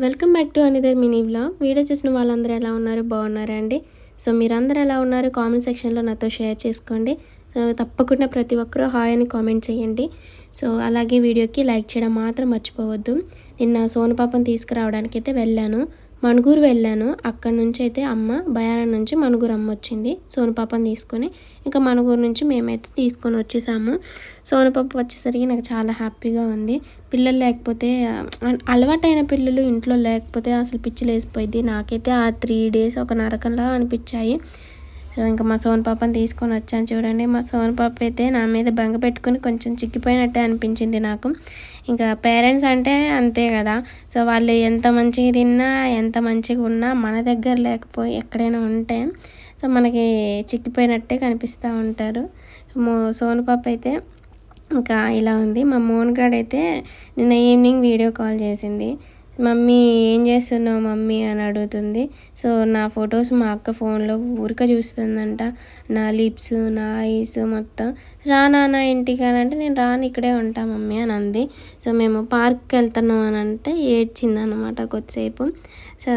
Welcome back to another mini vlog. Video చూసిన వాళ్ళందరూ ఎలా ఉన్నారు? బాగున్నారా అండి? సో మీరందరూ ఎలా ఉన్నారు కామెంట్ సెక్షన్లో నాతో షేర్ చేసుకోండి. సో తప్పకుండా ప్రతి ఒక్కరూ హాయ్ అని కామెంట్ చేయండి. సో అలాగే వీడియోకి లైక్ చేయడం మాత్రం మర్చిపోవద్దు. నిన్న సోను పాపను తీసుకురావడానికి అయితే వెళ్ళాను, మణుగూరు వెళ్ళాను. అక్కడ నుంచి అయితే అమ్మ బయారం నుంచి మణుగూరు అమ్మ వచ్చింది సోను పాపను తీసుకొని. ఇంకా మణుగూరు నుంచి మేమైతే తీసుకొని వచ్చేసాము. సోను పాప వచ్చేసరికి నాకు చాలా హ్యాపీగా ఉంది. పిల్లలు లేకపోతే అలవాటైన పిల్లలు ఇంట్లో లేకపోతే అసలు పిచ్చి లేసిపోయింది. నాకైతే ఆ 3 days ఒక నరకంలా అనిపించాయి. సో ఇంకా మా సోను పాపని తీసుకొని వచ్చాను. చూడండి, మా సోను పాప అయితే నా మీద బెంగ పెట్టుకుని కొంచెం చిక్కిపోయినట్టే అనిపించింది నాకు. ఇంకా పేరెంట్స్ అంటే అంతే కదా. సో వాళ్ళు ఎంత మంచిగా తిన్నా ఎంత మంచిగా ఉన్నా మన దగ్గర లేకపోయి ఎక్కడైనా ఉంటే సో మనకి చిక్కిపోయినట్టే కనిపిస్తూ ఉంటారు. సోను పాప అయితే ఇంకా ఇలా ఉంది. మా మోన్గాడైతే నిన్న ఈవినింగ్ వీడియో కాల్ చేసింది. మమ్మీ ఏం చేస్తున్నావు మమ్మీ అని అడుగుతుంది. సో నా ఫొటోస్ మా అక్క ఫోన్లో ఊరిక చూస్తుందంట. నా లిప్స్, నా ఐస్ మొత్తం. రా నాన్న ఇంటికి అని అంటే నేను రాను, ఇక్కడే ఉంటా మమ్మీ అని అంది. సో మేము పార్క్కి వెళ్తున్నాం అని అంటే ఏడ్చింది అనమాట కొద్దిసేపు. సో